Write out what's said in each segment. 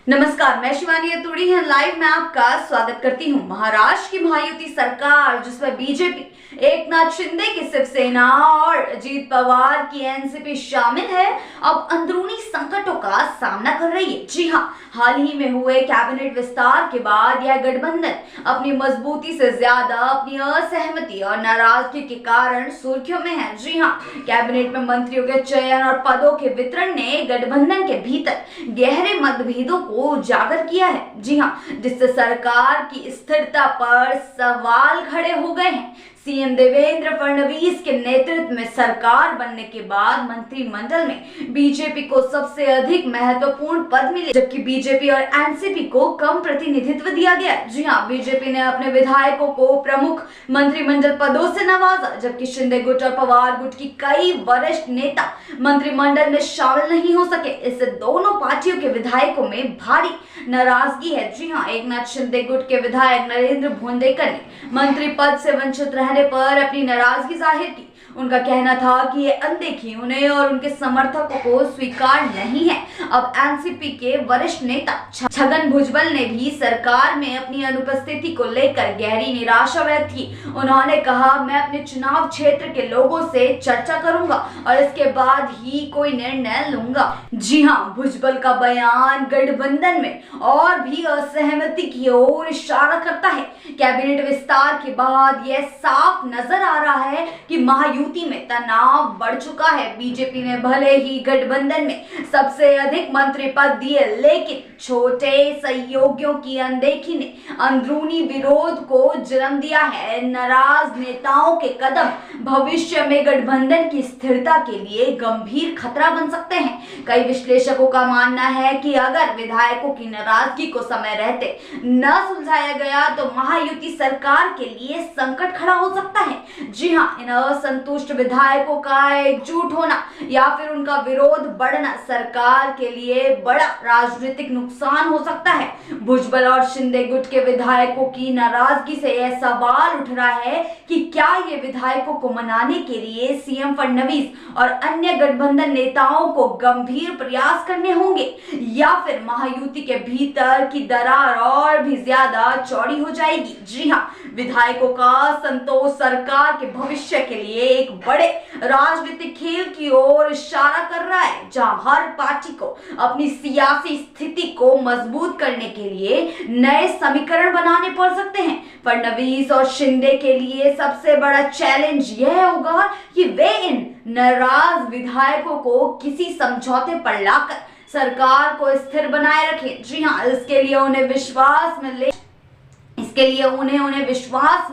नमस्कार, मैं शिवानी अतुड़ी है लाइव में आपका स्वागत करती हूं। महाराष्ट्र की महायुति सरकार जिसमें बीजेपी, एकनाथ शिंदे की शिवसेना और अजीत पवार की एनसीपी शामिल है, अब अंदरूनी संकटों का सामना कर रही है। जी हां, हाल ही में हुए कैबिनेट विस्तार के बाद यह गठबंधन अपनी मजबूती से ज्यादा अपनी असहमति और नाराजगी के कारण सुर्खियों में है। जी हां, कैबिनेट में मंत्रियों के चयन और पदों के वितरण ने गठबंधन के भीतर गहरे मतभेदों को उजागर किया है। जी हां, जिससे सरकार की स्थिरता पर सवाल खड़े हो गए हैं। सीएम देवेंद्र फडणवीस के नेतृत्व में सरकार बनने के बाद मंत्रिमंडल में बीजेपी को सबसे अधिक महत्वपूर्ण पद मिले, जबकि बीजेपी और एनसीपी को कम प्रतिनिधित्व दिया गया। जी हां, बीजेपी ने अपने विधायकों को प्रमुख मंत्रिमंडल पदों से नवाजा, जबकि शिंदे गुट और पवार गुट की कई वरिष्ठ नेता मंत्रिमंडल में शामिल नहीं हो सके। इससे दोनों पार्टियों के विधायकों में भारी नाराजगी है। जी हां, एकनाथ शिंदे गुट के विधायक नरेंद्र भोंडेकर ने मंत्री पद से वंचित रहने पर अपनी नाराजगी जाहिर की। उनका कहना था कि ये अनदेखी उन्हें और उनके समर्थकों को स्वीकार नहीं है। अब एनसीपी के वरिष्ठ नेता छगन भुजबल ने भी सरकार में अपनी अनुपस्थिति को लेकर गहरी निराशा व्यक्त की। उन्होंने कहा, मैं अपने चुनाव क्षेत्र के लोगों से चर्चा करूंगा और इसके बाद ही कोई निर्णय लूंगा। जी हां, भुजबल का बयान गठबंधन में और भी असहमति की ओर इशारा करता है। कैबिनेट विस्तार के बाद यह साफ नजर आ रहा है कि महायुति में तनाव बढ़ चुका है। बीजेपी ने भले ही गठबंधन में सबसे अधिक मंत्री पद दिए, लेकिन छोटे सहयोगियों की अनदेखी ने अंदरूनी विरोध को जन्म दिया है। नाराज नेताओं के कदम भविष्य में गठबंधन की स्थिरता के लिए गंभीर खतरा बन सकते हैं। कई विश्लेषकों का मानना है कि अगर विधायकों की नाराजगी को समय रहते न सुलझाया गया तो महायुति सरकार के लिए संकट खड़ा हो सकता है। जी हां, इन असंतुष्ट विधायकों का एकजुट होना या फिर उनका विरोध बढ़ना सरकार के लिए बड़ा राजनीतिक नुकसान हो सकता है। भुजबल और शिंदे गुट के विधायकों की नाराजगी से यह सवाल उठ रहा है कि क्या ये विधायकों को मनाने के लिए सीएम फडणवीस और अन्य गठबंधन नेताओं को गंभीर प्रयास करने होंगे या फिर महायुति के भीतर की दरार और भी ज्यादा चौड़ी हो जाएगी। जी हां, विधायकों का संतोष सरकार के भविष्य के लिए एक बड़े राजनीतिक खेल की ओर इशारा कर रहा है, जहां हर पार्टी को अपनी सियासी स्थिति को मजबूत करने के लिए नए समीकरण बनाने पड़ सकते हैं। फडणवीस और शिंदे के लिए सबसे बड़ा चैलेंज यह होगा कि वे इन नाराज विधायकों को किसी समझौते पर लाकर सरकार को स्थिर बनाए रखें। जी हां, इसके लिए उन्हें विश्वास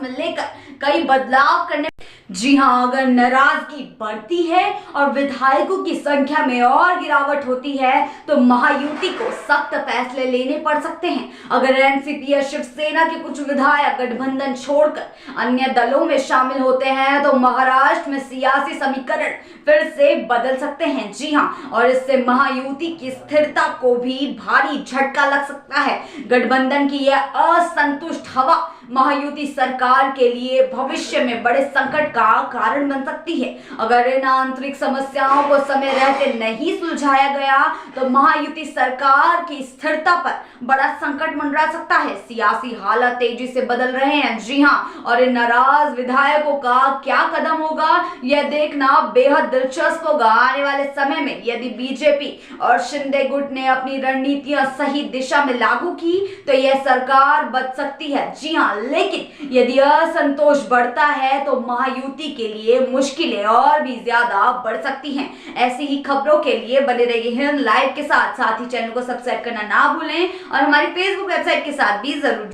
में लेकर कई बदलाव करने। जी हां, अगर नाराजगी बढ़ती है और विधायकों की संख्या में और गिरावट होती है तो महायुति को सख्त फैसले लेने पड़ सकते हैं। अगर एनसीपी या शिवसेना के कुछ विधायक गठबंधन छोड़कर अन्य दलों में शामिल होते हैं तो महाराष्ट्र में सियासी समीकरण फिर से बदल सकते हैं। जी हां, और इससे महायुति की स्थिरता को भी भारी झटका लग सकता है। गठबंधन की यह असंतुष्ट हवा महायुति सरकार के लिए भविष्य में बड़े संकट का कारण बन सकती है। अगर इन आंतरिक समस्याओं को समय रहते नहीं सुलझाया गया तो महायुति सरकार की स्थिरता पर बड़ा संकट मंडरा सकता है। सियासी हालात तेजी से बदल रहे हैं। जी हां, और इन नाराज विधायकों का क्या कदम होगा यह देखना बेहद दिलचस्प होगा। आने वाले समय में यदि बीजेपी और शिंदे गुट ने अपनी रणनीतियां सही दिशा में लागू की तो यह सरकार बच सकती है। जी हां, लेकिन यदि असंतोष बढ़ता है तो महायुति के लिए मुश्किलें और भी ज्यादा बढ़ सकती हैं। ऐसी ही खबरों के लिए बने रहिए लाइव के साथ ही चैनल को सब्सक्राइब करना ना भूलें और हमारी फेसबुक वेबसाइट के साथ भी जरूर